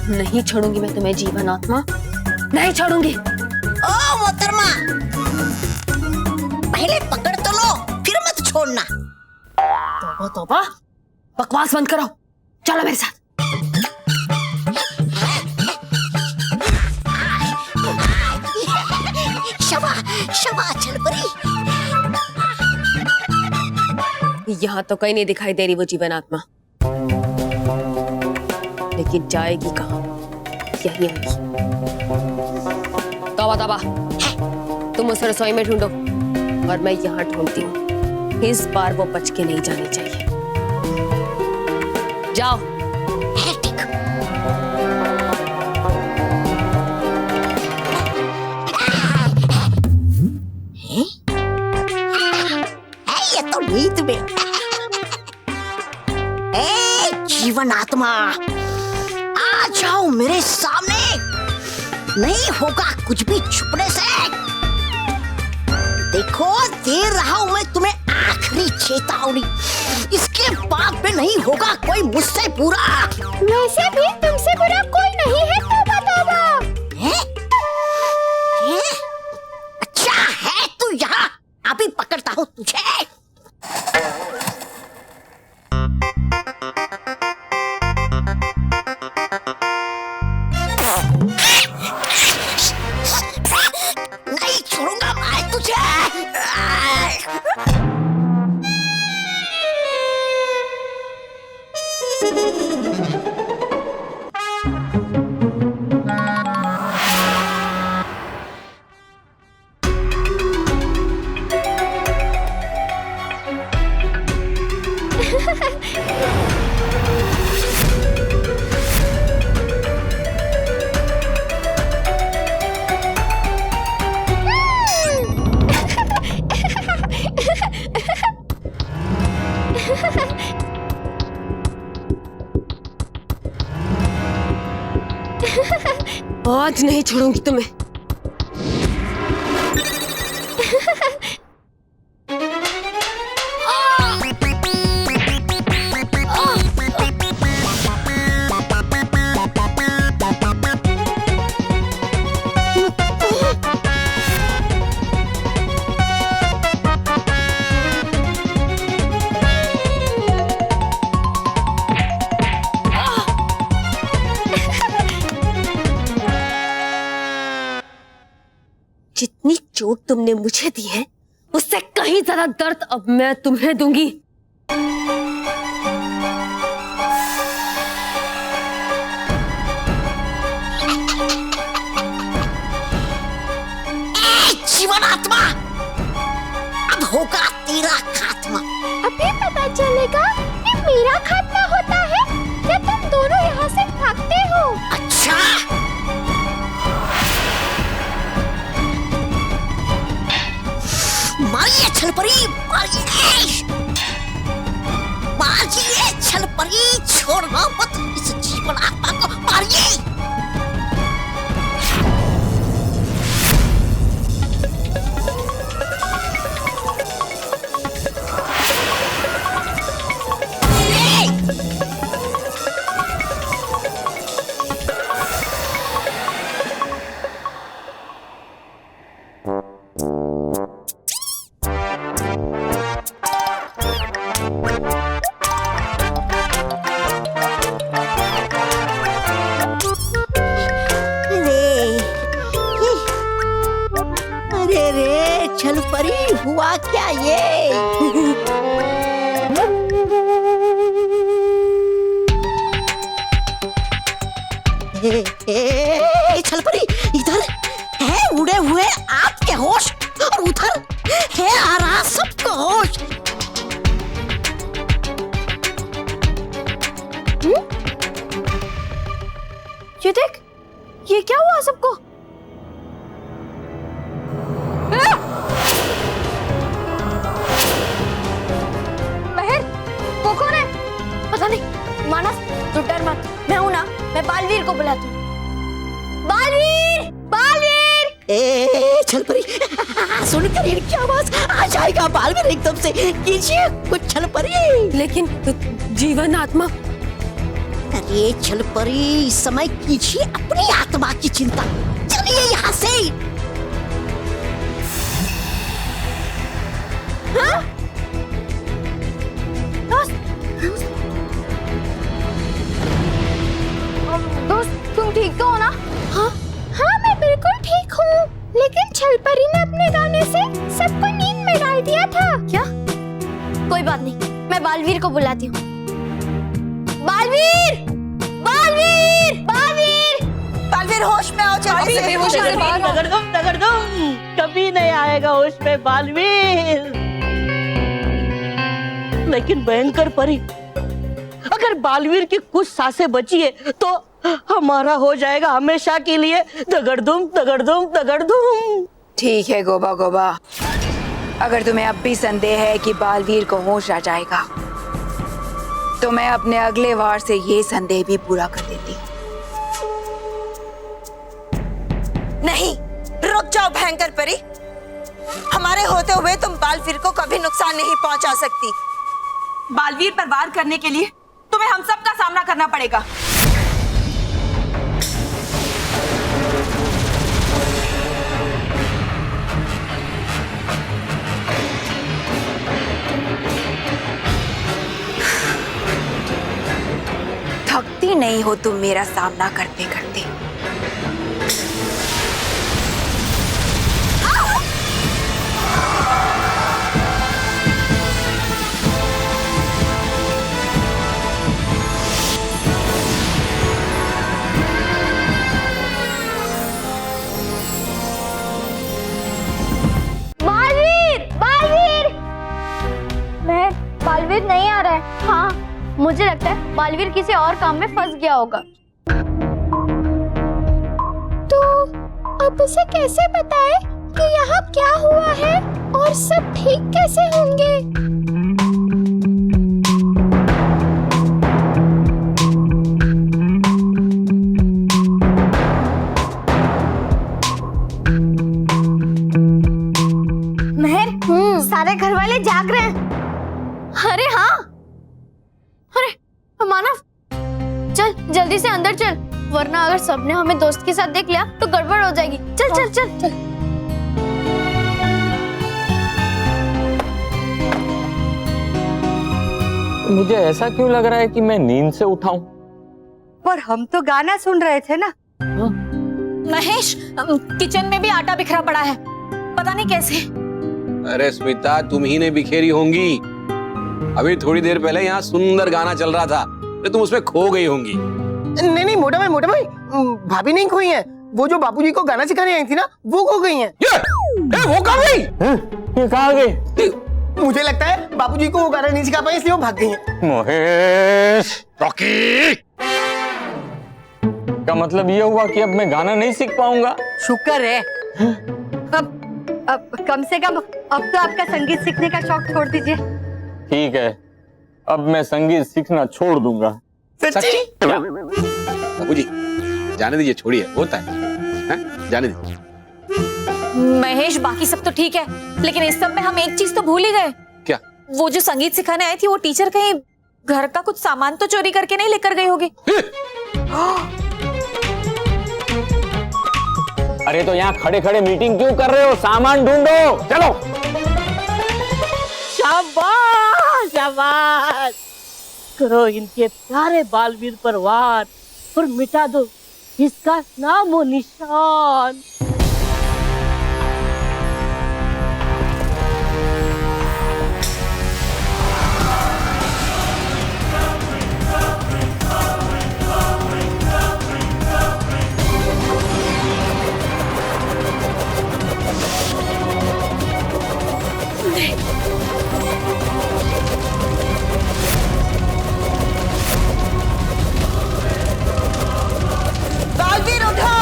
नहीं छोड़ूंगी मैं तुम्हें जीवन आत्मा, नहीं छोड़ूंगी। ओ मोहतरमा, पहले पकड़ तो लो, फिर मत छोड़ना। तौबा तौबा, बकवास बंद करो, चलो मेरे साथ। शबा छलपरी। यहाँ तो कहीं नहीं दिखाई दे रही वो जीवन आत्मा, लेकिन जाएगी कहाँ? यही होगी। तौबा तौबा, तुम उसे रसोई में ढूंढो और मैं यहाँ ढूंढती हूँ। इस बार वो बच के नहीं जानी चाहिए। जाओ। ये तो नींद में। जीवन आत्मा, आ जाओ मेरे सामने, नहीं होगा कुछ भी छुपने से। देखो, दे रहा हूं मैं तुम्हें आखिरी चेतावनी, इसके बाद में नहीं होगा कोई मुझसे बुरा। वैसे भी तुमसे बुरा कोई नहीं है, तौबा तौबा। अच्छा है तू यहाँ, अभी पकड़ता हूँ तुझे। नहीं छोड़ूंगा मैं तुझे। आज नहीं छोड़ूंगी तुम्हें। जितनी चोट तुमने मुझे दी है, उससे कहीं ज्यादा दर्द अब मैं तुम्हें दूंगी। जीवन आत्मा, अब होगा तेरा खात्मा। अभी पता चलेगा कि मेरा खात्मा होता है या तुम दोनों यहाँ से भागते हो। अच्छा, मारिए छलपरी, मारिए, मारिए छलपरी, छोड़ना मत इस जीवन आत्मा को, मारिए। छलपरी, हुआ क्या ये? छलपरी, इधर है उड़े हुए आपके होश, और उधर है आ रहा सबको होश। ये देख, ये क्या हुआ सबको? पता नहीं। मानस, तू डर मत, मैं हूं ना, मैं बालवीर को बुलाती हूँ। बालवीर, बालवीर। ए छलपरी, सुन कर इनकी आवाज आ जाएगा बालवीर एकदम से, कीजिए कुछ छलपरी। लेकिन जीवन आत्मा, अरे चल परी, इस समय कीजिए अपनी आत्मा की चिंता। चलिए यहाँ से। हाँ? दोस्त तुम ठीक तो हो ना? हाँ हाँ, मैं बिल्कुल ठीक हूँ, लेकिन छलपरी ने अपने गाने से सबको नींद में डाल दिया था। क्या? कोई बात नहीं, मैं बालवीर को बुलाती हूँ। बालवीर! बालवीर! बालवीर! बालवीर होश में आओ, जल्दी से। दगड़ दूं, कभी नहीं आएगा होश में बालवीर। लेकिन भयंकर परी, अगर बालवीर की कुछ सांसें बची है तो हमारा हो जाएगा हमेशा के लिए दगड़ दूं। ठीक है गोबा गोबा, अगर तुम्हें अब भी संदेह है कि बालवीर को होश आ जाएगा तो मैं अपने अगले वार से ये संदेह भी पूरा कर देती। नहीं, रुक जाओ भयंकर परी। हमारे होते हुए तुम बालवीर को कभी नुकसान नहीं पहुंचा सकती। बालवीर पर वार करने के लिए तुम्हें हम सब का सामना करना पड़ेगा। थकती नहीं हो तुम मेरा सामना करते करते। बालवीर नहीं आ रहा है। हाँ, मुझे लगता है बालवीर किसी और काम में फंस गया होगा। तो अब उसे कैसे बताए कि यहाँ क्या हुआ है और सब ठीक कैसे होंगे? महर, सारे घर वाले जाग रहे हैं। अरे हाँ, अरे मानव, चल जल्दी से अंदर चल, वरना अगर सबने हमें दोस्त के साथ देख लिया तो गड़बड़ हो जाएगी। चल चल चल चल। मुझे ऐसा क्यों लग रहा है कि मैं नींद से उठाऊं? पर हम तो गाना सुन रहे थे ना। महेश, किचन में भी आटा बिखरा पड़ा है, पता नहीं कैसे। अरे स्मिता, तुम ही ने बिखेरी होंगी। अभी थोड़ी देर पहले यहाँ सुंदर गाना चल रहा था, तो तुम उसमें खो गई होंगी। नहीं मोटा भाई, भाभी नहीं खोई है। वो जो बापूजी को गाना सिखाने आई थी ना, वो खो गई हैं। वो कहाँ गई? ये कहाँ गई? मुझे लगता है बापूजी को वो गाना नहीं सिखा पाई, इसलिए वो भाग गई हैं। महेश, रॉकी, का मतलब ये हुआ कि अब मैं गाना नहीं सीख पाऊंगा। शुक्र है। अब कम से कम अब तो आपका संगीत सीखने का शौक छोड़ दीजिए। ठीक है, अब मैं संगीत सीखना छोड़ दूंगा। सच्ची? बाबूजी, जाने दीजिए, छोड़िए, होता है, जाने दीजिए। महेश, बाकी सब तो ठीक है, लेकिन इस सब में हम एक चीज तो भूल ही गए। क्या? वो जो संगीत सिखाने आई थी, वो टीचर कहीं घर का कुछ सामान तो चोरी करके नहीं लेकर गई होगी। अरे तो यहाँ खड़े खड़े मीटिंग क्यों कर रहे हो? सामान ढूंढो, चलो। शाबाश शाबाश, करो इनके प्यारे बालवीर पर वार और मिटा दो इसका नामो निशान। बालवीर उठो।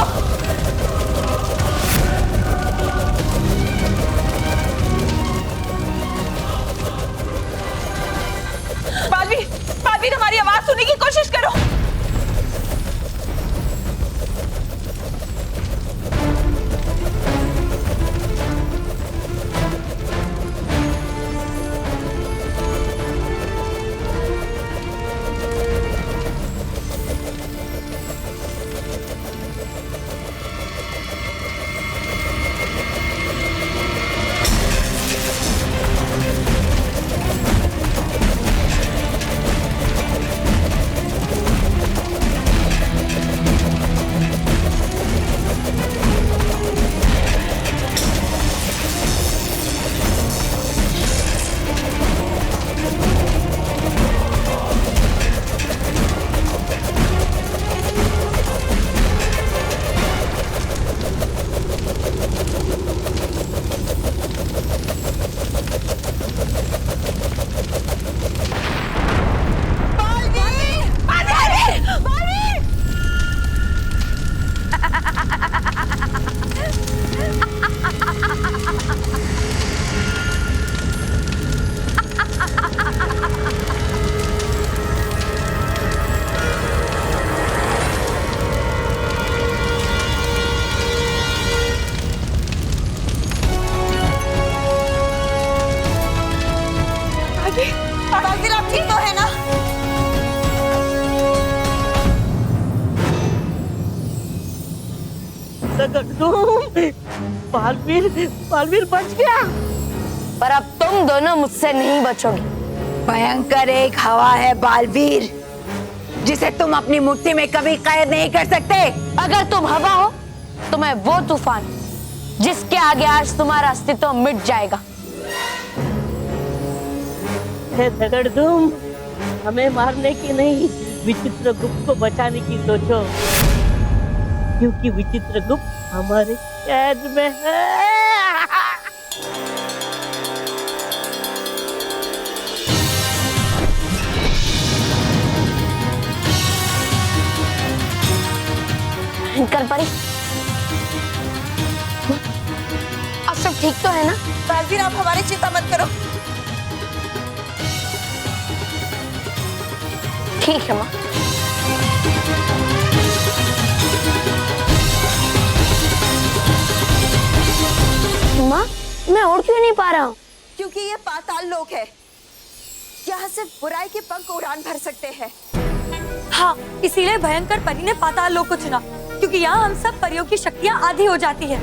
दगड़धूम। बालवीर बालवीर बच गया। पर अब तुम दोनों मुझसे नहीं बचोगे। भयंकर एक हवा है बालवीर, जिसे तुम अपनी मुट्ठी में कभी कैद नहीं कर सकते। अगर तुम हवा हो तो मैं वो तूफान जिसके आगे आज तुम्हारा अस्तित्व मिट जाएगा। हे दगड़धूम, हमें मारने की नहीं, विचित्रगुप्त को बचाने की सोचो, क्योंकि विचित्रगुप्त हमारे कैद में है। कर परी, अब सब ठीक तो है ना? बालवीर, आप हमारी चिंता मत करो। ठीक है माँ। माँ, मैं उड़ क्यों नहीं पा रहा हूँ? क्योंकि ये पाताल लोक है, यहाँ सिर्फ बुराई के पंख उड़ान भर सकते हैं। हाँ, इसीलिए भयंकर परी ने पाताल लोक को चुना, क्योंकि यहाँ हम सब परियों की शक्तियाँ आधी हो जाती है।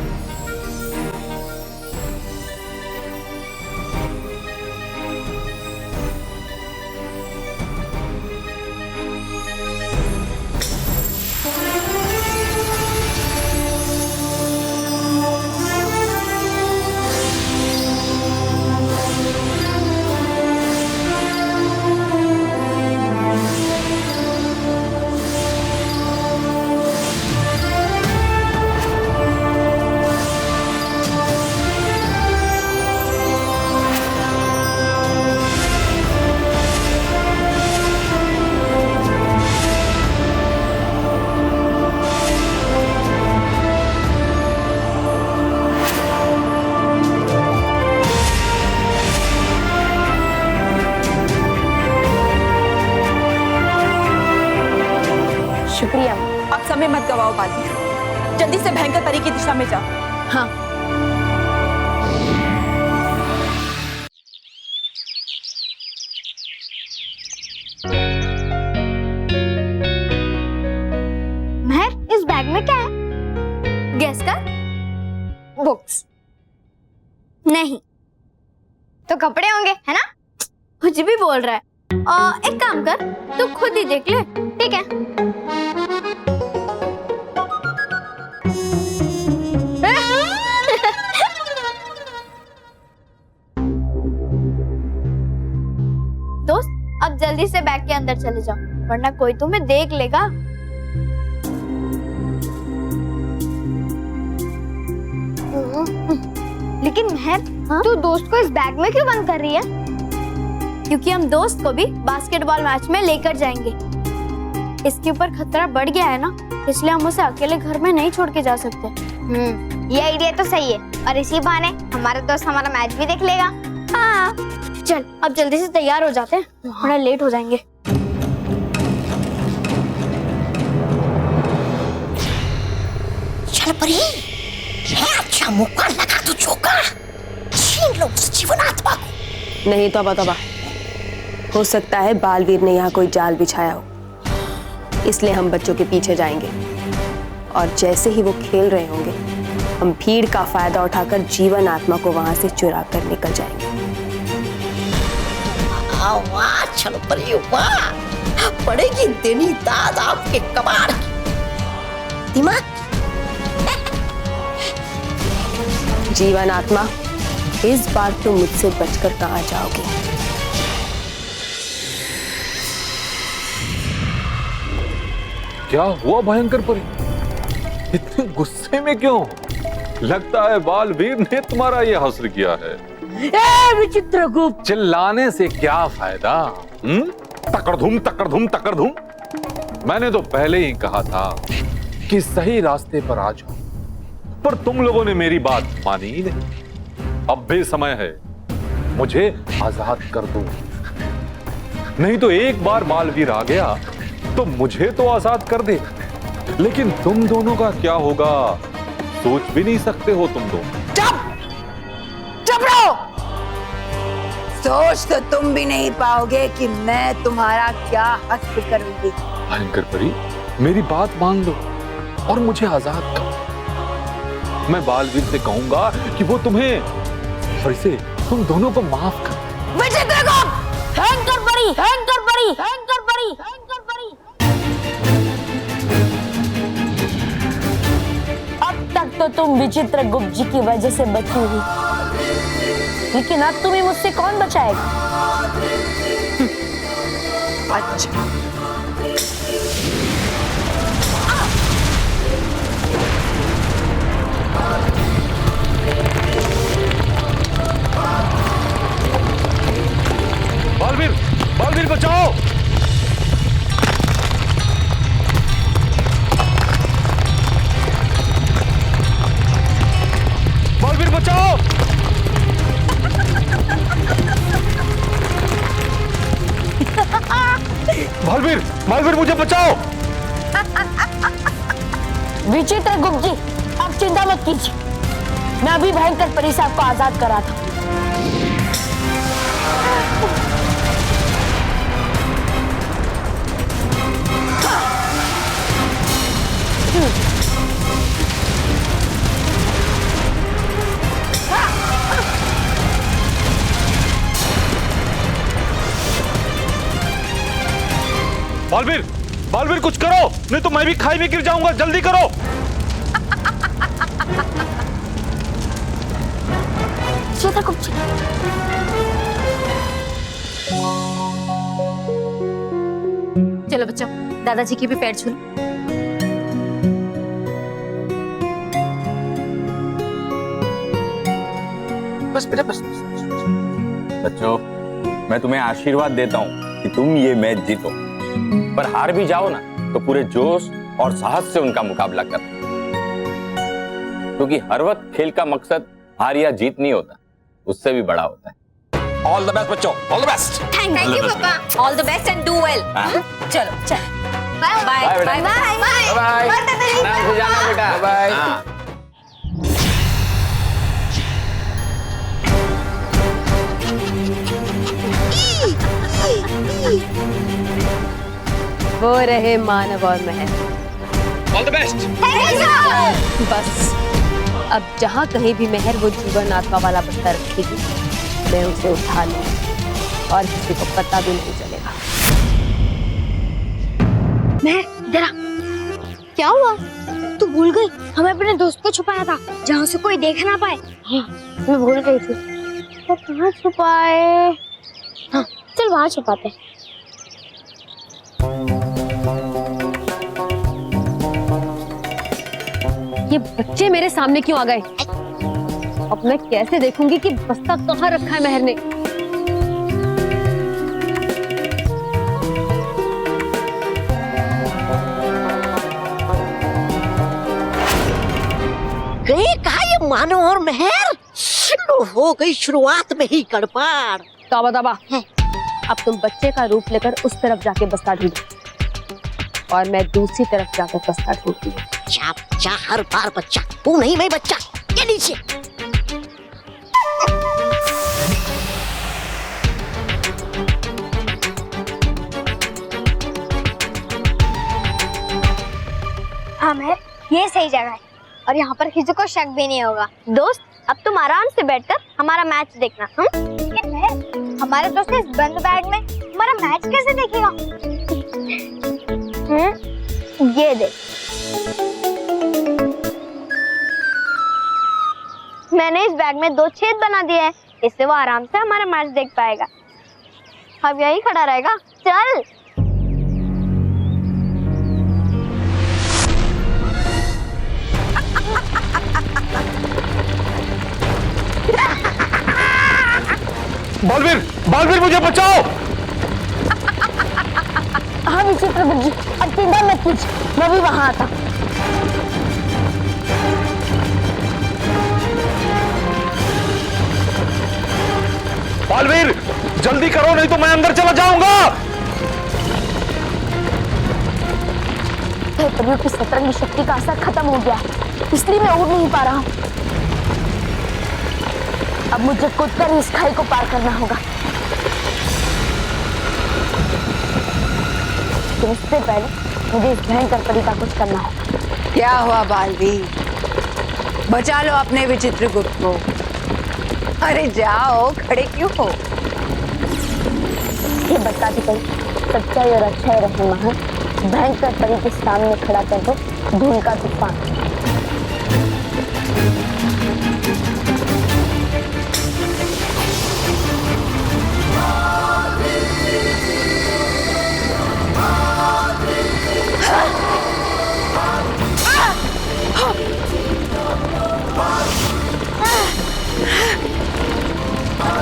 शुक्रिया। अब समय मत गवाओ बालवीर, जल्दी से भयंकर परी की दिशा में जाओ। हाँ। महर, इस बैग में क्या है? गेस कर। बुक्स नहीं तो कपड़े होंगे, है ना? कुछ भी बोल रहा है। एक काम कर, तू खुद ही देख ले। ठीक है। दोस्त, अब जल्दी से बैग के अंदर चले जाओ, वरना कोई तुम्हें देख लेगा। लेकिन महर, तू दोस्त को इस बैग में क्यों बंद कर रही है? क्योंकि हम दोस्त को भी बास्केटबॉल मैच में लेकर जाएंगे। इसके ऊपर खतरा बढ़ गया है ना, इसलिए हम उसे अकेले घर में नहीं छोड़ के जा सकते। ये आइडिया तो सही है, और इसी बहाने हमारा दोस्त हमारा मैच भी देख लेगा। हाँ, चल अब जल्दी से तैयार हो जाते हैं, थोड़ा लेट हो जाएंगे। चल परी, ये अच्छा मौका लगा तो चौका, छीन लो उस जीवन आत्मा को। नहीं तौबा, हो सकता है बालवीर ने यहाँ कोई जाल बिछाया हो, इसलिए हम बच्चों के पीछे जाएंगे और जैसे ही वो खेल रहे होंगे हम भीड़ का फायदा उठाकर जीवन आत्मा को वहां से चुरा कर निकल जाएंगे। वाह चलो परी वाह, पड़ेगी देनी दाद आपके कबाड़ की। दिमाग जीवन आत्मा, इस बार तुम मुझसे बचकर कहाँ जाओगे? क्या हुआ भयंकर परी? इतने गुस्से में क्यों? लगता है बालवीर ने तुम्हारा ये हस्र किया है। विचित्रगुप्त, चिल्लाने से क्या फायदा? तकड़धुम तकड़धुम तकड़धुम। मैंने तो पहले ही कहा था कि सही रास्ते पर आ जाओ, पर तुम लोगों ने मेरी बात मानी ही नहीं। अब भी समय है, मुझे आजाद कर दो, नहीं तो एक बार बालवीर आ गया तो मुझे तो आजाद कर दे, लेकिन तुम दोनों का क्या होगा सोच भी नहीं सकते हो तुम दोनों। चुप रहो। सोच तो तुम भी नहीं पाओगे कि मैं तुम्हारा क्या हश्र करूंगी। भयंकर परी, मेरी बात मान लो और मुझे आजाद करो। मैं बालवीर से कहूंगा कि वो तुम्हें और इसे तुम दोनों को माफ कर। भयंकर बड़ी, भयंकर बड़ी, भयंकर बड़ी, भयंकर बड़ी। अब तक तो तुम विचित्र गुप्त जी की वजह से बची हुई, लेकिन अब तुम्हें मुझसे कौन बचाएगा? अच्छा बालवीर, बालवीर बचाओ। बालवीर बचाओ। बालवीर, बालवीर मुझे बचाओ। विचित्र गुप्त जी, आप चिंता मत कीजिए, मैं अभी भयंकर परी से आपको आजाद करा था। बालवीर, बालवीर कुछ करो, नहीं तो मैं भी खाई में गिर जाऊंगा। जल्दी करो। चलो बच्चों, दादाजी की भी पैर छू लो। बस बेटा बस, बस। बच्चों, मैं तुम्हें आशीर्वाद देता हूँ कि तुम ये मैच जीतो, पर हार भी जाओ ना तो पूरे जोश और साहस से उनका मुकाबला करना, क्योंकि हर वक्त खेल का मकसद हार या जीत नहीं होता, उससे भी बड़ा होता है। ऑल द बेस्ट बच्चों, all the best. Thank you पापा, all the best and do well. चलो चलो, bye bye bye bye bye bye. आराम से जाना बेटा। बाय। वो रहे मानव और महर। All the best. बस अब जहाँ कहीं भी महर वो जीवन आत्मा वाला बस्ता रखेगी, मैं उसे उठा लूंगी और किसी को पता भी नहीं चलेगा। महर, जरा क्या हुआ? तू भूल गई हमें अपने दोस्त को छुपाया था जहाँ से कोई देख ना पाए। हाँ, मैं भूल गई थी। तो कहाँ छुपाए? हाँ, चल वहाँ छुपाते। ये बच्चे मेरे सामने क्यों आ गए? अब मैं कैसे देखूंगी कि बस्ता कहाँ रखा है महर ने? गए कहा ये मानो और महर? हो गई शुरुआत में ही गड़बड़। तौबा तौबा, अब तुम बच्चे का रूप लेकर उस तरफ जाके बस्ता ढूंढो और मैं दूसरी तरफ जाकर बस्ता ढूंढती हूँ। बच्चा, हर बार बच्चा, तू नहीं मैं बच्चा। ये नीचे। हाँ महर, ये सही जगह है और यहाँ पर किसी को शक भी नहीं होगा। दोस्त, अब तुम आराम से बैठकर हमारा मैच देखना। लेकिन महर, हमारे दोस्त इस बंद बैग में हमारा मैच कैसे देखेगा? ये देख, मैंने इस बैग में 2 छेद बना दिए हैं, इससे वो आराम से हमारा मैच देख पाएगा। अब यही खड़ा रहेगा। चल। बालवीर, बालवीर मुझे बचाओ। हाँ विचित्र गुप्त जी, अब चिंता मत कीजिए, मैं भी वहाँ आता। बालवीर जल्दी करो, नहीं तो मैं अंदर चला जाऊंगा। परियों की सतरंगी शक्ति का असर खत्म हो गया है, इसलिए मैं उड़ नहीं पा रहा हूँ। अब मुझे कूदकर इस खाई को पार करना होगा। तो इससे पहले मुझे इस भयंकर परी का कुछ करना होगा। क्या हुआ बालवीर? बचा लो अपने विचित्र गुप्त को। अरे जाओ, खड़े क्यों हो? ये बताती पड़ी सच्चाई और अच्छाई रहे महान, भयंकर परी के सामने खड़ा कर दो धूल का तूफान।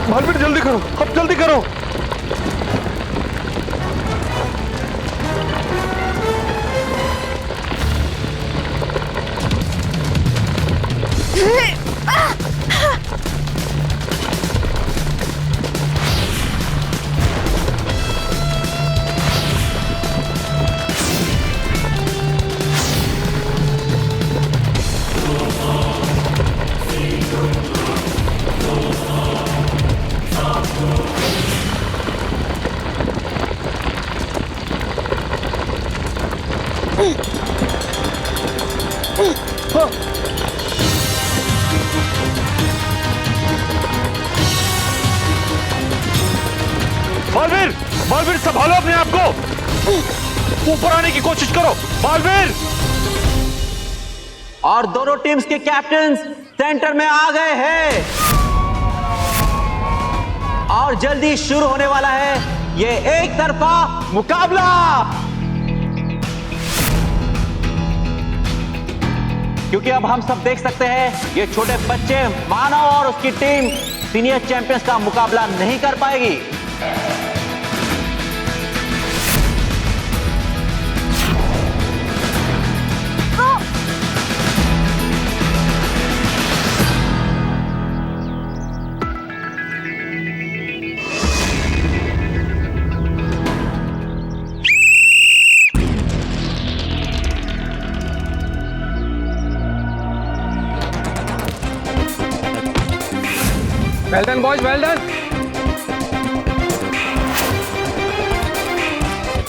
बालवीर जल्दी करो, अब जल्दी करो। बालवीर, बालवीर संभालो अपने आप को, ऊपर आने की कोशिश करो बालवीर। और दोनों टीम्स के कैप्टन्स सेंटर में आ गए हैं और जल्दी शुरू होने वाला है ये एक तरफा मुकाबला। क्योंकि अब हम सब देख सकते हैं ये छोटे बच्चे मानव और उसकी टीम सीनियर चैंपियंस का मुकाबला नहीं कर पाएगी। Well done boys, well done.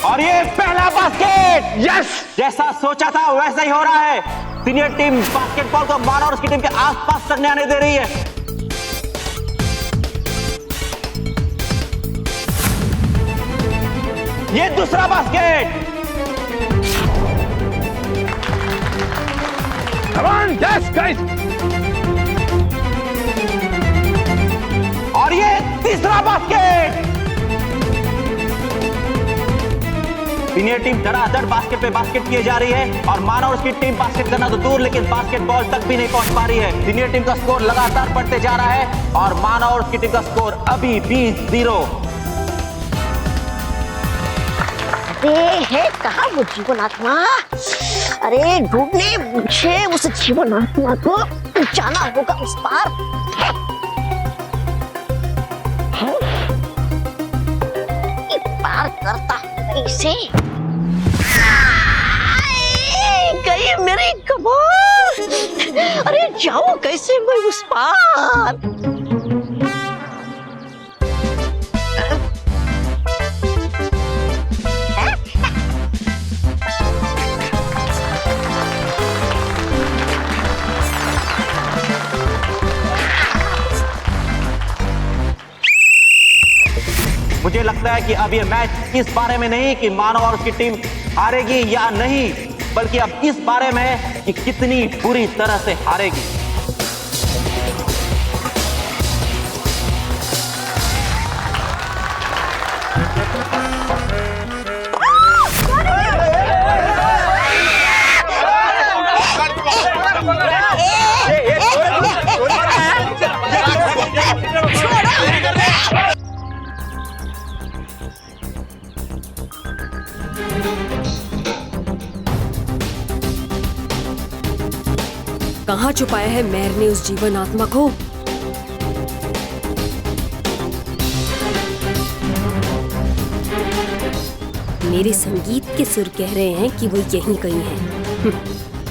और ये पहला बास्केट, यस, जैसा सोचा था वैसा ही हो रहा है। सीनियर टीम बास्केटबॉल को मानव और उसकी टीम के आसपास तक नहीं आने दे रही है। ये दूसरा basket, come on, yes guys. और ये तीसरा बास्केट। सीनियर टीम धड़ाधड़ बास्केट पे बास्केट किए जा रही है और मानव और उसकी टीम बास्केट करना तो दूर लेकिन बास्केटबॉल तक भी नहीं पहुंच पा रही है। सीनियर टीम का स्कोर लगातार बढ़ते जा रहा है और मानव और उसकी टीम का स्कोर अभी 20-0। है कहाँ वो जीवनात्मा? अरे ढूंढने मुझे उस जीवनात्मा को, जाना होगा उस पार। पार करता कैसे? गई मेरी कमर। अरे जाओ कैसे मैं उस पार? मुझे लगता है कि अब ये मैच इस बारे में नहीं कि मानव और उसकी टीम हारेगी या नहीं, बल्कि अब इस बारे में है कि कितनी बुरी तरह से हारेगी। कहाँ छुपाया है मेहर ने उस जीवन आत्मा को? मेरे संगीत के सुर कह रहे हैं कि वो यहीं कहीं है।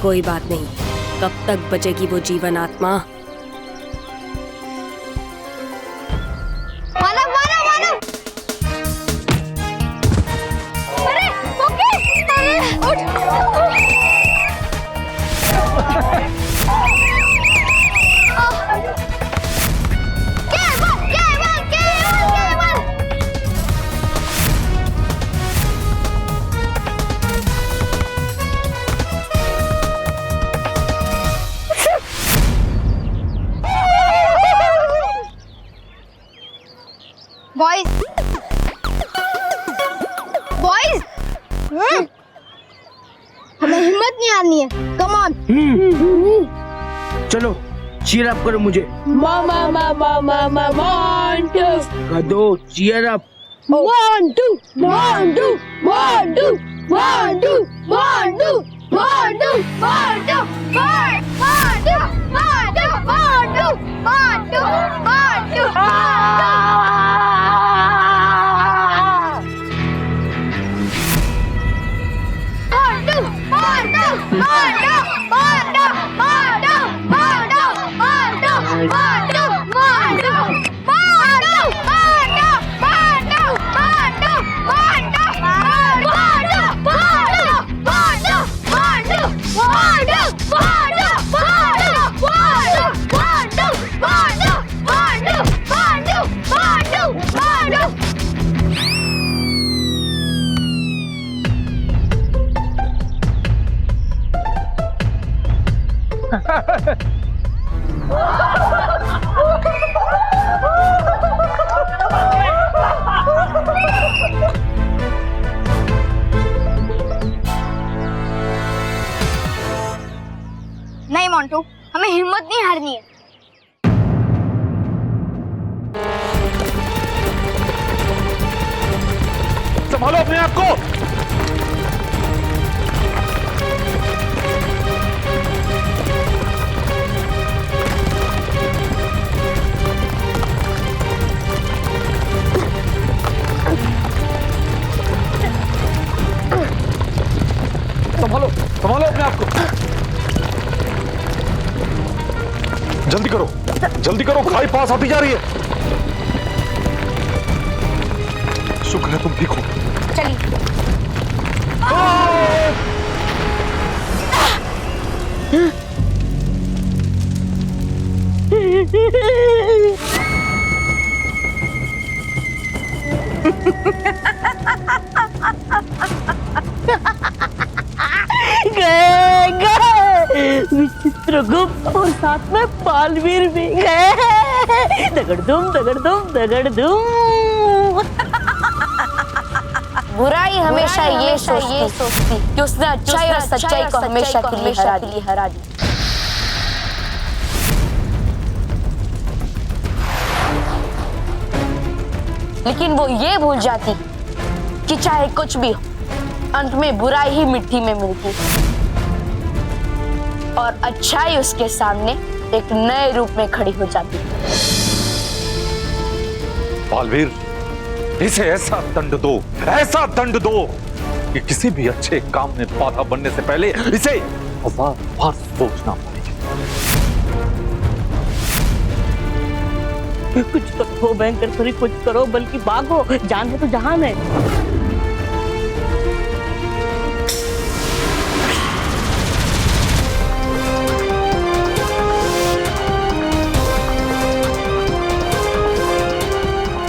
कोई बात नहीं, कब तक बचेगी वो जीवन आत्मा? मानव मानव मानव, अरे ओके, अरे उठ। ऑन। चलो चीयर अप करो मुझे। गधो चीयर अप। 1 2 1 2 1 2 1 2 1 2 1 2 1 2 1 2 नहीं मोंटू, हमें हिम्मत नहीं हारनी है। संभालो अपने आप को। संभालो संभालो अपने आप को। जल्दी करो, खाई पास आती जा रही है। शुक्र है तुम ठीक हो। चलिए। गए विचित्रगुप्त और साथ में बालवीर भी गए। दगड़दुम दगड़दुम दगड़दुम। बुराई हमेशा ये सोचती कि उसने अच्छाई और सच्चाई को हमेशा के लिए हरा दी। लेकिन वो ये भूल जाती कि चाहे कुछ भी हो, अंत में बुराई ही मिट्टी में मिलती और अच्छाई उसके सामने एक नए रूप में खड़ी हो जाती। बालवीर, इसे ऐसा दंड दो कि किसी भी अच्छे काम में बाधा बनने से पहले इसे 1000 बार सोचना पड़ेगा। कुछ करो भयंकर थोड़ी, कुछ करो, बल्कि भागो। जान है तो जहान है।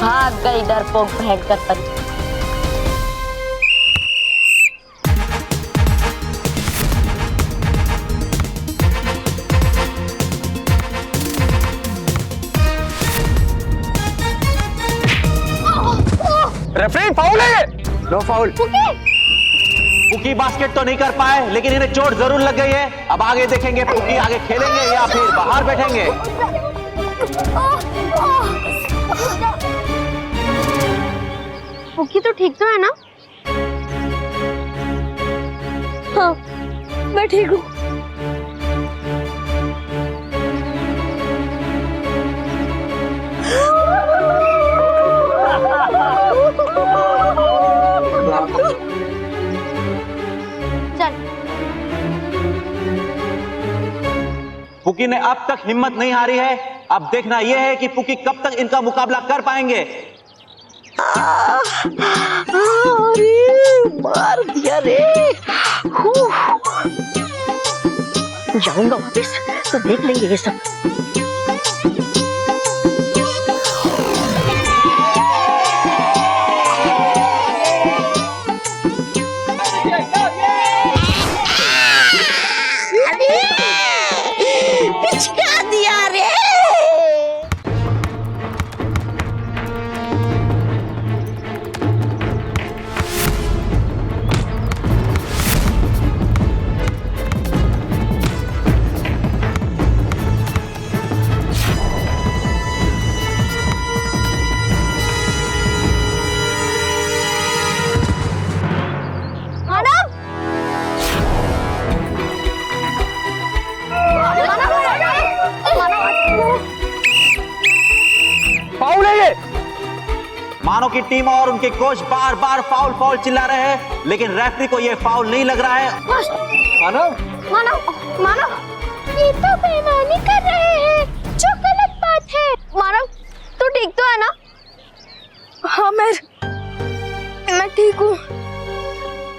भाग गई डरपोक भयंकर परी। रेफरी फाउल है। No foul. पुकी बास्केट तो नहीं कर पाए, लेकिन इन्हें चोट जरूर लग गई है। अब आगे देखेंगे पुकी आगे खेलेंगे या फिर बाहर बैठेंगे। पुकी तो ठीक तो है ना? हाँ, मैं ठीक हूँ। पुकी ने अब तक हिम्मत नहीं हारी है। अब देखना यह है कि पुकी कब तक इनका मुकाबला कर पाएंगे। अरे मार दिया रे। जाऊंगा वापस तो देख लेंगे ये सब। पिचका दिया रे। मानो की टीम और उनके कोच बार बार फाउल फाउल चिल्ला रहे हैं, लेकिन रेफरी को ये फाउल नहीं लग रहा है। मानव मानव मानव, ये तो बेईमानी कर रहे हैं, जो गलत बात है। मानव तू ठीक तो है ना? हाँ मैं ठीक हूँ।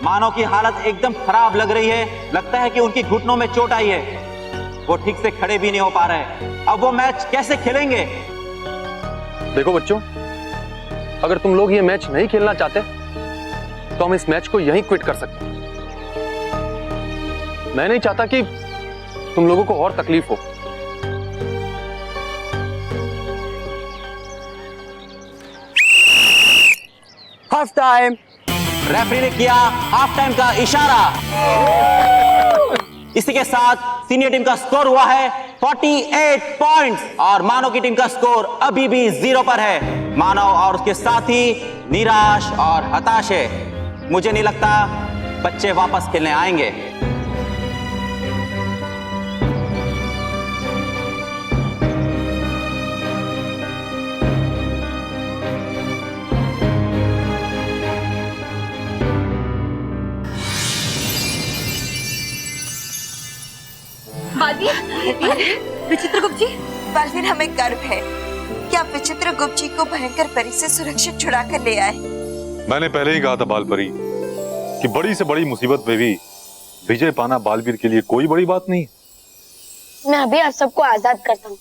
मानव की हालत एकदम खराब लग रही है, लगता है कि उनकी घुटनों में चोट आई है, वो ठीक से खड़े भी नहीं हो पा रहे। अब वो मैच कैसे खेलेंगे? देखो बच्चों, अगर तुम लोग ये मैच नहीं खेलना चाहते तो हम इस मैच को यहीं क्विट कर सकते हैं। मैं नहीं चाहता कि तुम लोगों को और तकलीफ हो। Half time. रेफरी ने किया हाफ टाइम का इशारा। इसी के साथ सीनियर टीम का स्कोर हुआ है 48 पॉइंट्स और मानव की टीम का स्कोर अभी भी 0 पर है। मानव और उसके साथी निराश और हताश है। मुझे नहीं लगता बच्चे वापस खेलने आएंगे। विचित्रगुप्त जी, बालवीर, हमें गर्व है कि आप विचित्रगुप्त जी को भयंकर परी से सुरक्षित छुड़ा कर ले आए। मैंने पहले ही कहा था बालपरी कि बड़ी से बड़ी मुसीबत में भी विजय पाना बालवीर के लिए कोई बड़ी बात नहीं। मैं अभी आप सबको आजाद करता हूँ।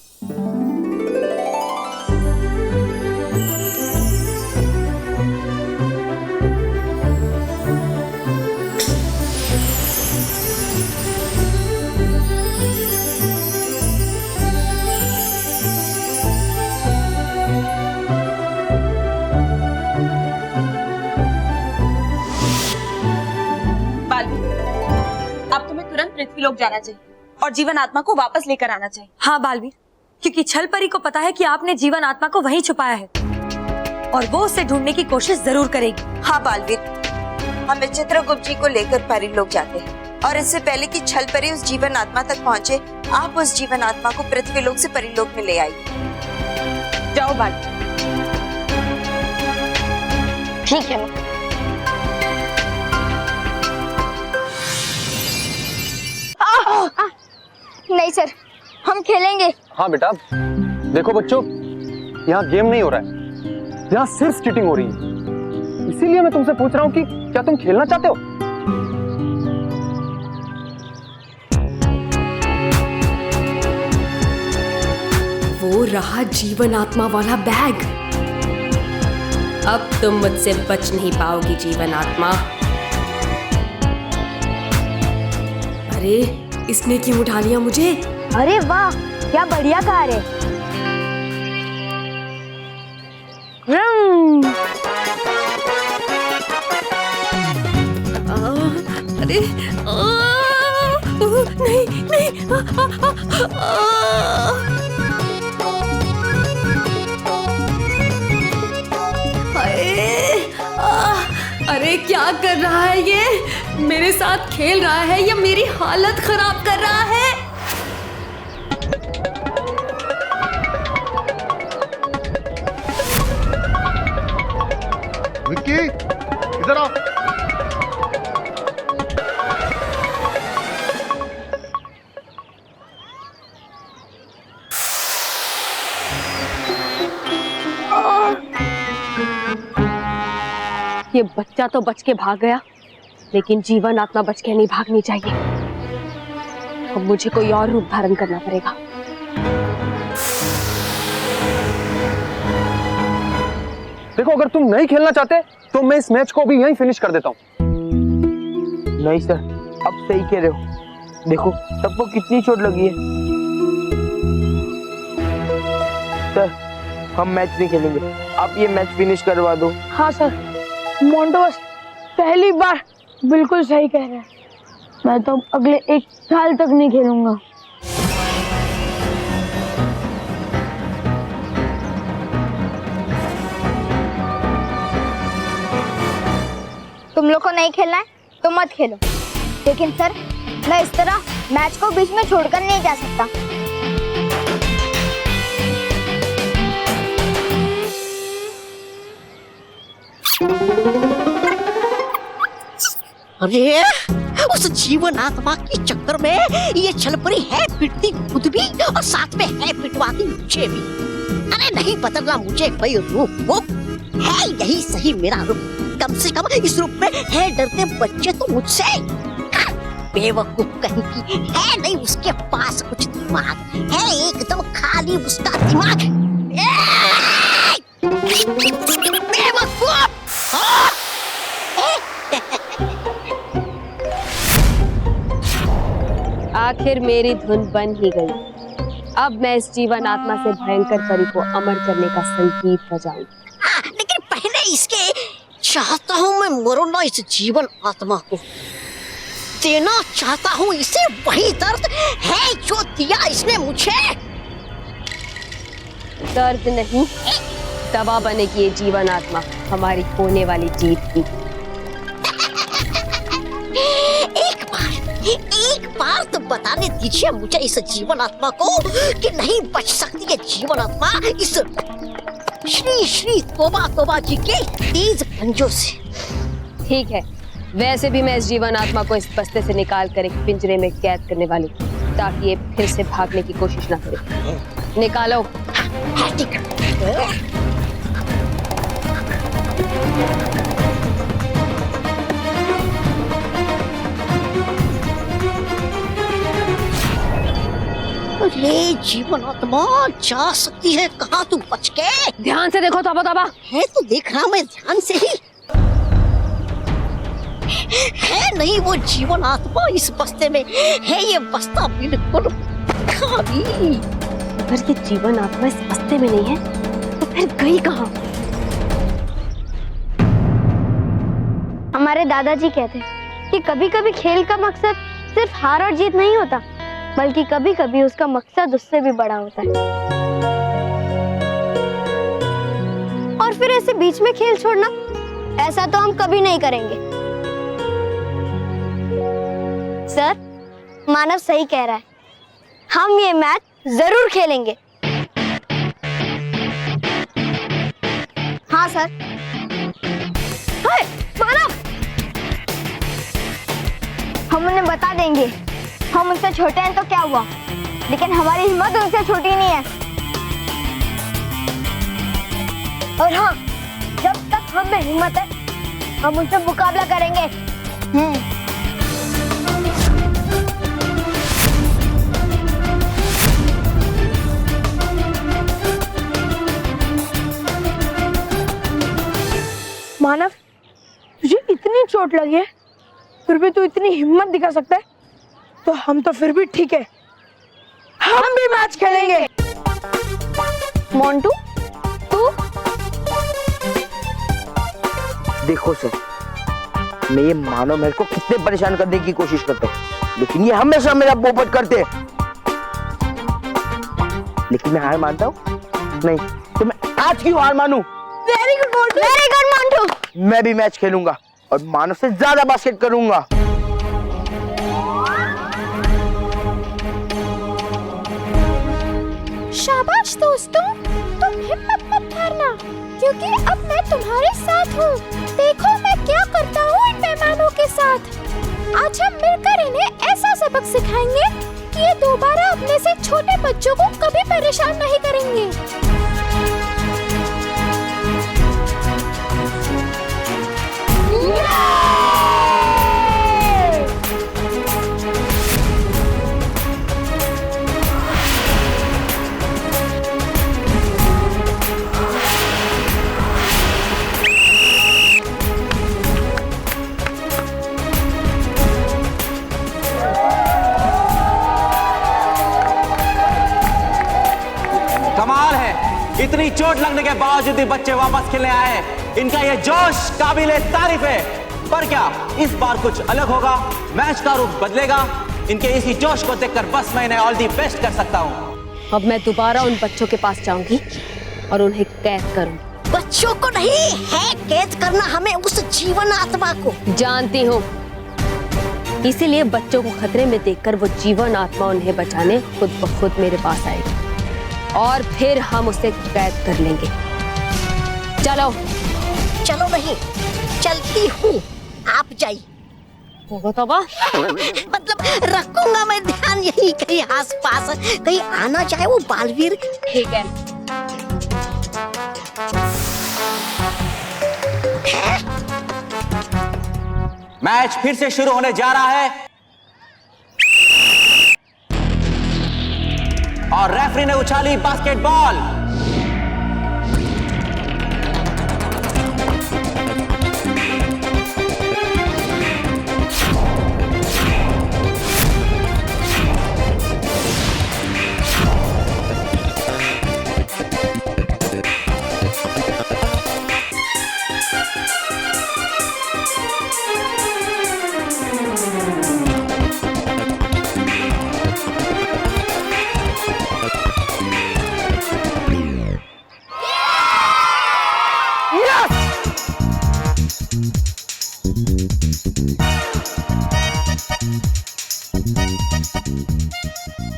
पृथ्वीलोक जाना चाहिए और जीवन आत्मा को वापस लेकर आना चाहिए। हाँ बालवीर, क्योंकि छल परी को पता है कि आपने जीवन आत्मा को वहीं छुपाया है और वो उसे ढूंढने की कोशिश जरूर करेगी। हाँ बालवीर, हम विचित्रगुप्त जी को लेकर परीलोक जाते हैं और इससे पहले कि छल परी उस जीवन आत्मा तक पहुँचे, आप उस जीवन आत्मा को पृथ्वीलोक से परीलोक में ले आइए। जाओ बालवीर। ठीक है। नहीं सर, हम खेलेंगे। हाँ बेटा, देखो बच्चों, यहाँ गेम नहीं हो रहा है, यहाँ सिर्फ चीटिंग हो रही है। इसीलिए मैं तुमसे पूछ रहा हूँ कि क्या तुम खेलना चाहते हो? वो रहा जीवन आत्मा वाला बैग। अब तुम मुझसे बच नहीं पाओगी जीवन आत्मा। अरे इसने क्यों उठा लिया मुझे? अरे वाह, क्या बढ़िया कार है। अरे नहीं नहीं, अरे क्या कर रहा है ये? मेरे साथ खेल रहा है या मेरी हालत खराब कर रहा है? विक्की, इधर आओ। ये बच्चा तो बच के भाग गया, लेकिन जीवन आत्मा बच के नहीं भागनी चाहिए। अब मुझे कोई और रूप धारण करना पड़ेगा। देखो, अगर तुम नहीं खेलना चाहते तो मैं इस मैच को भी यहीं फिनिश कर देता हूँ। नहीं सर, अब सही कह रहे हो। देखो सबको कितनी चोट लगी है। सर, हम मैच नहीं खेलेंगे, आप ये मैच फिनिश करवा दो। हाँ सर, मोंटो बस पहली बार बिल्कुल सही कह रहे हैं। मैं तो अगले 1 साल तक नहीं खेलूंगा। तुम लोग को नहीं खेलना है तो मत खेलो, लेकिन सर मैं इस तरह मैच को बीच में छोड़कर नहीं जा सकता। अरे उस जीवन आत्मा के चक्कर में ये छलपरी है पिटती खुद भी और साथ में है पिटवाती मुझे भी। अरे नहीं बदलना मुझे कोई रूप है यही सही मेरा रूप। कम से कम इस रूप में है डरते बच्चे तो मुझसे। बेवकूफ कहीं की है नहीं उसके पास कुछ दिमाग है एकदम खाली उसका दिमाग। बेवकूफ आखिर मेरी धुन बन ही गई। अब मैं इस जीवन आत्मा से भयंकर परी को अमर करने का संगीत बजाऊंगी। लेकिन पहले इसके चाहता हूँ मैं मरना इस जीवन आत्मा को। देना चाहता हूँ इसे वही दर्द है जो दिया इसने मुझे। दर्द नहीं दवा बनेगी ये जीवन आत्मा हमारी होने वाली जीत की। एक बार तो बताने दीजिए मुझे इस जीवन आत्मा को कि नहीं बच सकती है जीवन आत्मा इस श्री श्री तोबा तोबा जी के तेज पंजों से। ठीक है, वैसे भी मैं इस जीवन आत्मा को इस बस्ते से निकाल कर एक पिंजरे में कैद करने वाली ताकि ये फिर से भागने की कोशिश ना करे। निकालो। अरे जीवन आत्मा जा सकती है कहाँ तू बच के? ध्यान से देखो तबा तबा। है तो देख रहा मैं ध्यान से ही। है नहीं वो जीवन आत्मा इस बस्ते में है ये बस्ता बिल्कुल खाली। अगर ये जीवन आत्मा इस बस्ते में नहीं है तो फिर गई कहाँ? हमारे दादाजी कहते कि कभी कभी खेल का मकसद सिर्फ हार और जीत नहीं होता बल्कि कभी कभी उसका मकसद उससे भी बड़ा होता है। और फिर ऐसे बीच में खेल छोड़ना ऐसा तो हम कभी नहीं करेंगे। सर, मानव सही कह रहा है, हम ये मैच जरूर खेलेंगे। हाँ सर। हाय, मानव, हम उन्हें बता देंगे हम उनसे छोटे हैं तो क्या हुआ, लेकिन हमारी हिम्मत उनसे छोटी नहीं है। और हाँ, जब तक हम में हिम्मत है हम उनसे मुकाबला करेंगे। मानव, तुझे इतनी चोट लगी है फिर भी तू इतनी हिम्मत दिखा सकता है तो हम तो फिर भी ठीक है, हम भी मैच खेलेंगे। मोंटू, तू? देखो सर, मैं ये मानो मेरे को कितने परेशान करने की कोशिश करता हूँ, लेकिन ये हमेशा मेरा पोपट करते हैं। लेकिन मैं हार मानता हूँ नहीं, तो मैं आज क्यों हार मानूं? Very good Montu, very good Montu. मैं भी मैच खेलूंगा और मानव से ज्यादा बास्केट करूंगा। शाबाश दोस्तों, तुम हिम्मत मत हारना क्योंकि अब मैं तुम्हारे साथ हूँ। देखो मैं क्या करता हूँ इन मेहमानों के साथ। आज हम मिलकर इन्हें ऐसा सबक सिखाएंगे कि ये दोबारा अपने से छोटे बच्चों को कभी परेशान नहीं करेंगे। कमाल है, इतनी चोट लगने के बावजूद भी बच्चे वापस खेलने आए हैं। इनका ये जोश काबिले तारीफ है। पर क्या इस बार कुछ अलग होगा? मैच का रूप बदलेगा? इनके इसी जोश को देखकर बस मैं इन्हें ऑल दी बेस्ट कर सकता हूँ। अब मैं दोबारा उन बच्चों के पास जाऊंगी और उन्हें कैद करूंगी। बच्चों को नहीं है कैद करना हमें उस जीवन आत्मा को। जानती हूँ, इसीलिए बच्चों को खतरे में देखकर वो जीवन आत्मा उन्हें बचाने खुद ब खुद मेरे पास आएगी और फिर हम उसे कैद कर लेंगे। चलो चलो नहीं, चलती हूँ, आप जाइए। तोबा, मतलब रखूंगा मैं ध्यान यही कहीं आस पास, कहीं आना चाहे वो बालवीर। ठीक है। मैच फिर से शुरू होने जा रहा है और रेफरी ने उछाली बास्केटबॉल।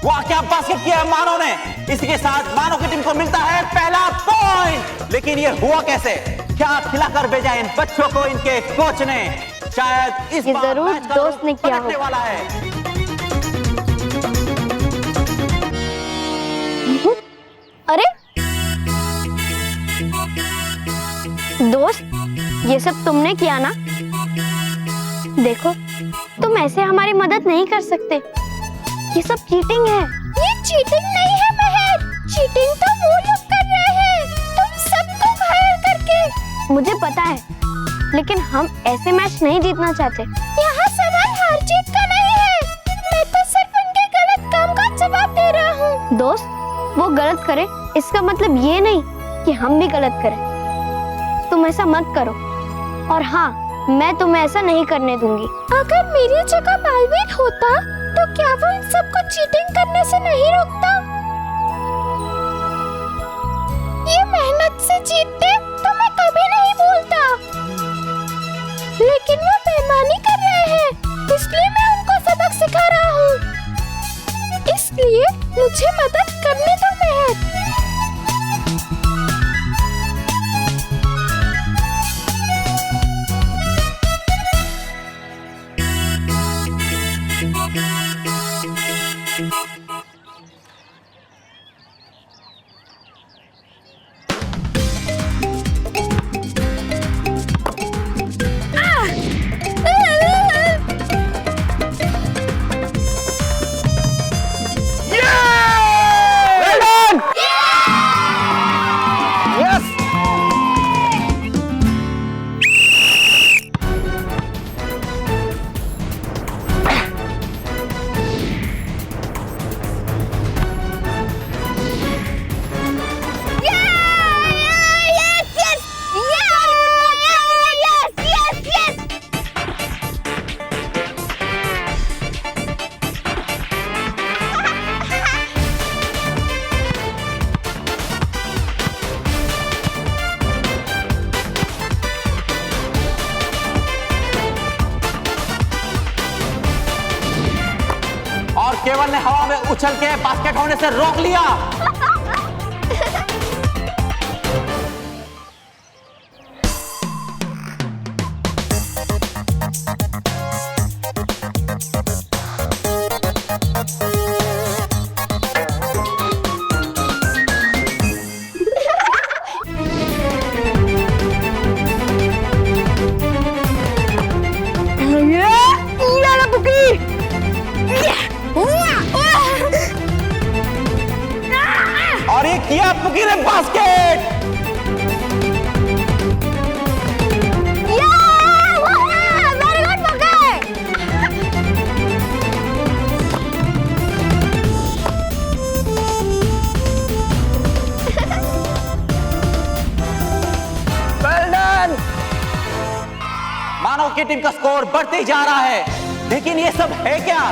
वाह, क्या बास्केट किया है मानो ने। इसके साथ मानो की टीम को मिलता है पहला पॉइंट। लेकिन ये हुआ कैसे? क्या खिलाकर भेजा इन बच्चों को इनके कोच ने? शायद इस बार जरूर मैच का दोस्त ने किया पलटने वाला है। अरे दोस्त, ये सब तुमने किया ना? देखो, तुम ऐसे हमारी मदद नहीं कर सकते। ये सब चीटिंग है। ये चीटिंग नहीं है महर, चीटिंग तो वो लोग कर रहे हैं, तुम सबको घायल करके। मुझे पता है, लेकिन हम ऐसे मैच नहीं जीतना चाहते। यहाँ सवाल हार जीत का नहीं है, मैं तो सिर्फ उनके गलत काम का जवाब दे रहा हूँ। दोस्त, वो गलत करे इसका मतलब ये नहीं कि हम भी गलत करें। तुम ऐसा मत करो, और हाँ, मैं तुम्हें ऐसा नहीं करने दूंगी। अगर मेरी जगह बालवीर होता तो क्या वो इन सबको चीटिंग करने से नहीं रोकता? ये मेहनत से जीतते तो मैं कभी नहीं बोलता, लेकिन वो बेईमानी कर रहे हैं, इसलिए मैं उनको सबक सिखा रहा हूँ। इसलिए मुझे मदद करने दो महर। केवल ने हवा में उछल के बास्केट होने से रोक लिया। और ये किया पुकी ने basket. Very good Puki. Well done. Manav की टीम का स्कोर बढ़ते जा रहा है, लेकिन ये सब है क्या?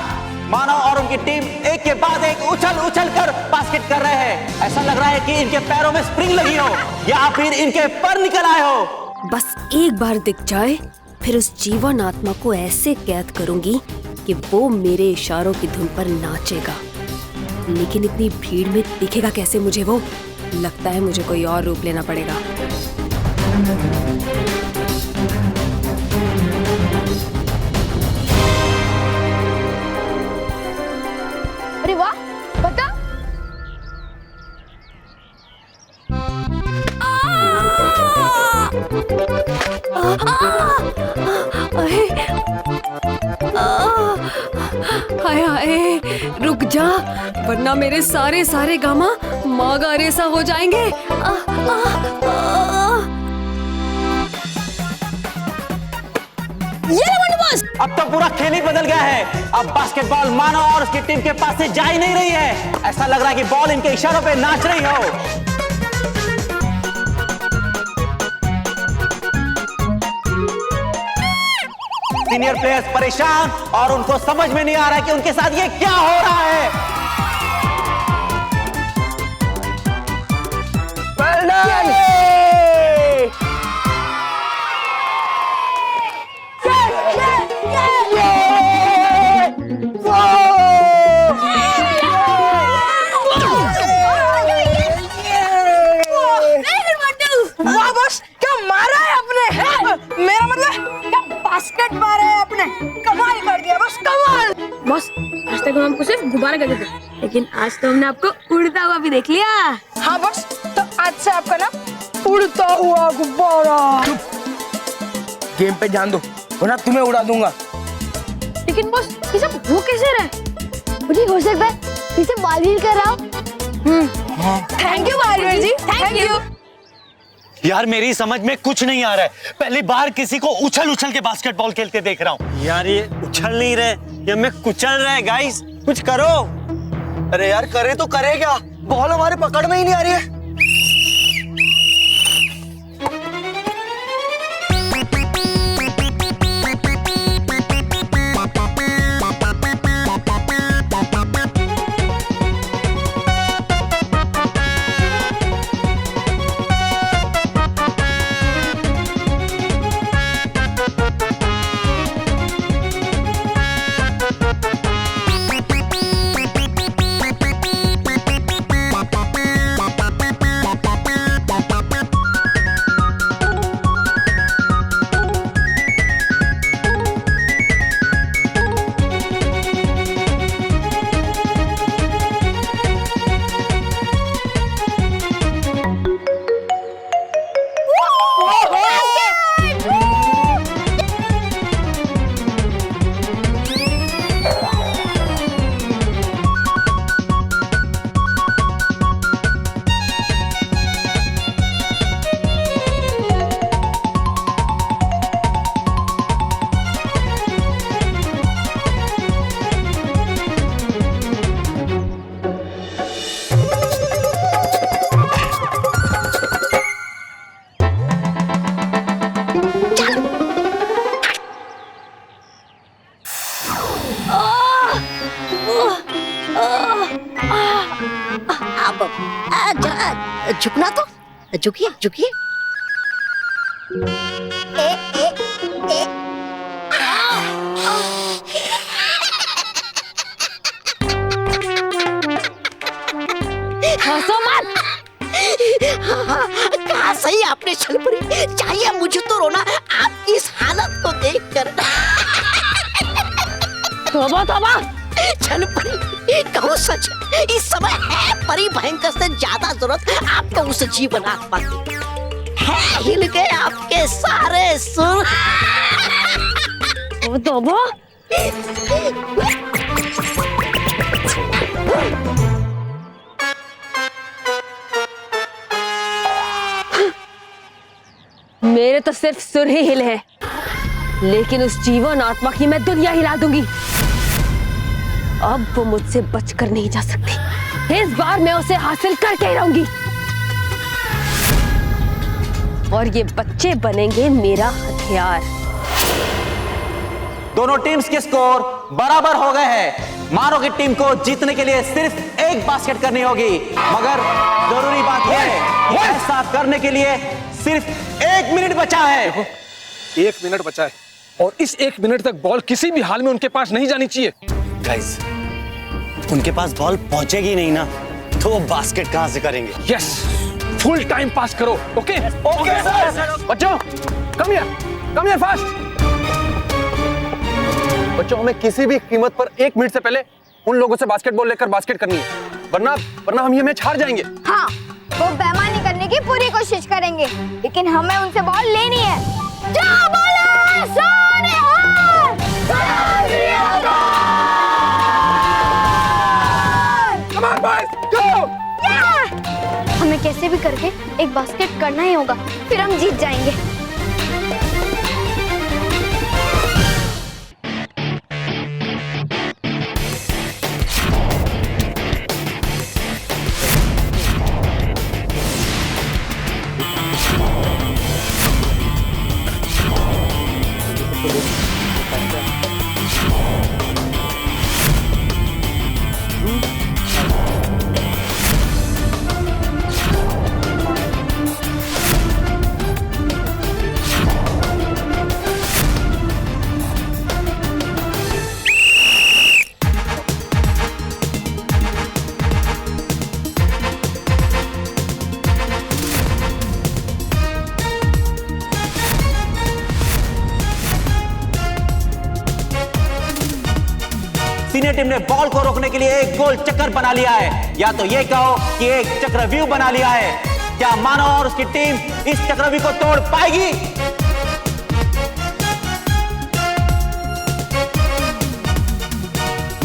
मानव और उनकी टीम एक के बाद एक उछल कर बास्केट कर रहे हैं। ऐसा लग रहा है कि इनके पैरों में स्प्रिंग लगी हो या फिर इनके पर निकल आए हो। बस एक बार दिख जाए, फिर उस जीवन आत्मा को ऐसे कैद करूंगी कि वो मेरे इशारों की धुन पर नाचेगा। लेकिन इतनी भीड़ में दिखेगा कैसे मुझे वो? लगता है मुझे कोई और रूप लेना पड़ेगा। अरे वाह, बता। हाय हाय, रुक जा वरना मेरे सारे सारे गामा मागा रेसा हो जाएंगे। अब तो पूरा खेल ही बदल गया है। अब बास्केटबॉल मानो और उसकी टीम के पास से जा ही नहीं रही है। ऐसा लग रहा है कि बॉल इनके इशारों पे नाच रही हो। सीनियर प्लेयर्स परेशान और उनको समझ में नहीं आ रहा है कि उनके साथ ये क्या हो रहा है। वाह बॉस, क्या मारा है आपने। मेरा मतलब क्या बास्केट मारा है आपने। कमाल कर दिया बॉस, कमाल। बॉस, आज तक हम आपको सिर्फ गुब्बारा कहते थे, लेकिन आज तो हमने आपको उड़ता हुआ भी देख लिया। हाँ बॉस, तो आज से आपका नाम उड़ता हुआ गुब्बारा। गेम पे ध्यान दो वरना तुम्हें उड़ा दूंगा। लेकिन बॉस, ये सब हो कैसे रहा है? मुझे हो सकता है इसे बालवीर कर रहा हूँ। Thank you Balveer ji, thank you. यार मेरी समझ में कुछ नहीं आ रहा है। पहली बार किसी को उछल उछल के बास्केटबॉल खेलते देख रहा हूँ। यार ये उछल नहीं रहे, ये मैं कुचल रहे। गाइस कुछ करो। अरे यार करे तो करे क्या, बॉल हमारे पकड़ में ही नहीं आ रही है। झुकना तो झुकिए झुकिए। हंसो मत। कहा सही आपने छलपरी, चाहिए मुझे तो रोना आपकी इस हालत को देखकर। तौबा तौबा। छलपरी कहो सच, इस समय है परी भयंकर से ज्यादा जरूरत आपको उस जीवन आत्मा की। है हिल गए आपके सारे सुर। तौबा। मेरे तो सिर्फ सुर ही हिले हैं, लेकिन उस जीवन आत्मा की मैं दुनिया हिला दूंगी। अब वो मुझसे बचकर नहीं जा सकती। इस बार मैं उसे हासिल करके ही रहूंगी और ये बच्चे बनेंगे मेरा हथियार। दोनों टीम्स के स्कोर बराबर हो गए हैं। मानो की टीम को जीतने के लिए सिर्फ एक बास्केट करनी होगी, मगर जरूरी बात यह है कि ऐसा करने के लिए सिर्फ 1 मिनट बचा है। 1 मिनट बचा है और इस 1 मिनट तक बॉल किसी भी हाल में उनके पास नहीं जानी चाहिए। गाइस, उनके पास बॉल पहुंचेगी नहीं ना, तो वो बास्केट कहां से करेंगे? यस, फुल टाइम पास करो। Okay okay sir. बच्चों कम हियर फास्ट। बच्चों हमें किसी भी कीमत पर 1 मिनट से पहले उन लोगों से बास्केटबॉल लेकर बास्केट करनी है, वरना वरना हम ये मैच हार जाएंगे। हाँ, वो बेईमानी करने की पूरी कोशिश करेंगे, लेकिन हमें उनसे बॉल लेनी है। जाओ बोलो सारे हार! Come on, boys, go! हमें कैसे भी करके एक बास्केट करना ही होगा, फिर हम जीत जाएंगे। सीनियर टीम ने बॉल को रोकने के लिए एक गोल चक्कर बना लिया है, या तो ये कहो कि एक चक्रव्यूह बना लिया है। क्या मानव और उसकी टीम इस चक्रव्यूह को तोड़ पाएगी?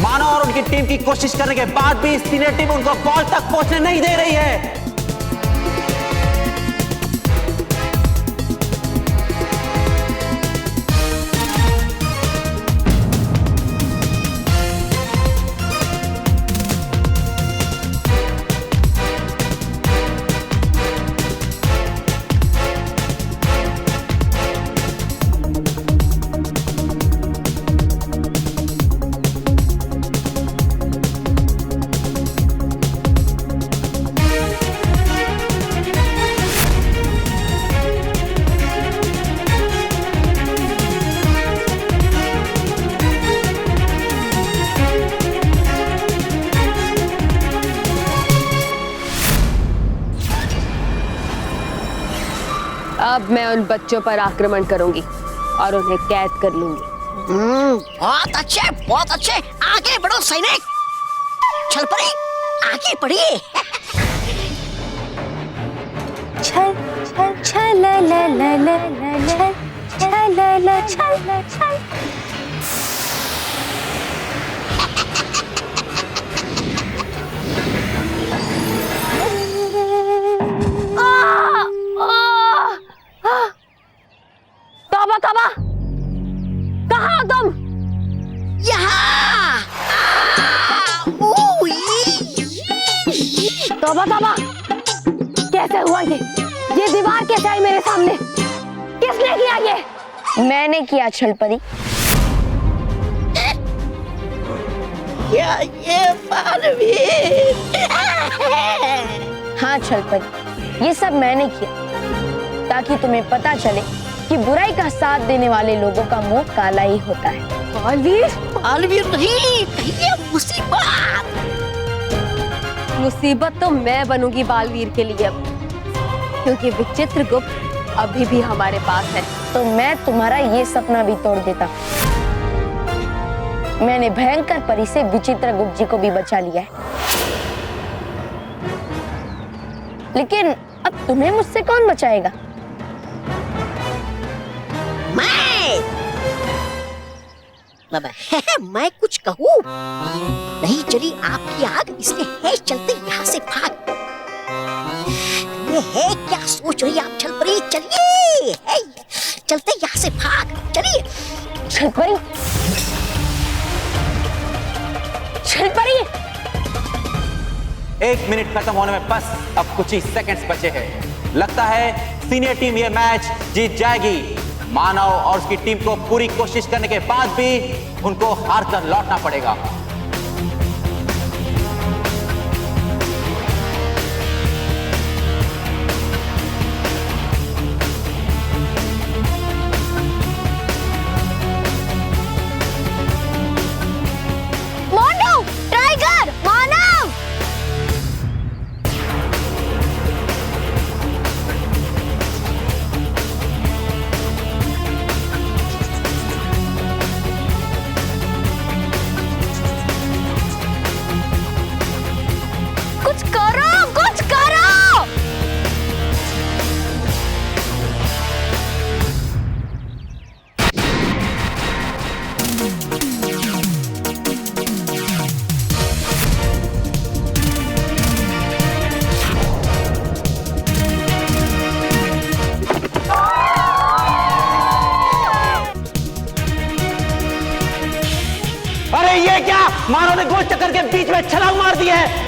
मानव और उनकी टीम की कोशिश करने के बाद भी सीनियर टीम उनको बॉल तक पहुंचने नहीं दे रही है। अब मैं उन बच्चों पर आक्रमण करूंगी और उन्हें कैद कर लूंगी। बहुत अच्छे, आगे बढ़ो सैनिक। चल पड़ी, आगे बढ़िए। चल चल चल ला ला ला ला ला चल ला ला चल चल। तौबा तौबा, कहाँ हो तुम? यहाँ। तौबा तौबा, कैसे हुआ ये दीवार कैसे आई मेरे सामने? किसने किया ये? मैंने किया छलपरी। ये बालवीर। हाँ छलपरी, ये सब मैंने किया ताकि तुम्हें पता चले कि बुराई का साथ देने वाले लोगों का मुंह काला ही होता है। बालवीर नहीं, कहिए मुसीबत। मुसीबत तो मैं बनूंगी बालवीर के लिए अब, क्योंकि विचित्र गुप्त अभी भी हमारे पास है। तो मैं तुम्हारा ये सपना भी तोड़ देता। मैंने भयंकर परी से विचित्र गुप्त जी को भी बचा लिया है, लेकिन अब तुम्हें मुझसे कौन बचाएगा? मैं कुछ कहूँ? नहीं चली आपकी आग, इसलिए है चलते यहाँ से भाग। ये है क्या सोच रही आप छलपरी? चलिए, है चलते यहाँ से भाग, चलिए। छलपरी, छलपरी। 1 मिनट खत्म होने में बस अब कुछ ही सेकंड्स बचे हैं। लगता है सीनियर टीम ये मैच जीत जाएगी। मानव और उसकी टीम को पूरी कोशिश करने के बाद भी उनको हार कर लौटना पड़ेगा। मोंडू, टाइगर, मानव। मानव ने गोल चक्कर के बीच में छलांग मार दी है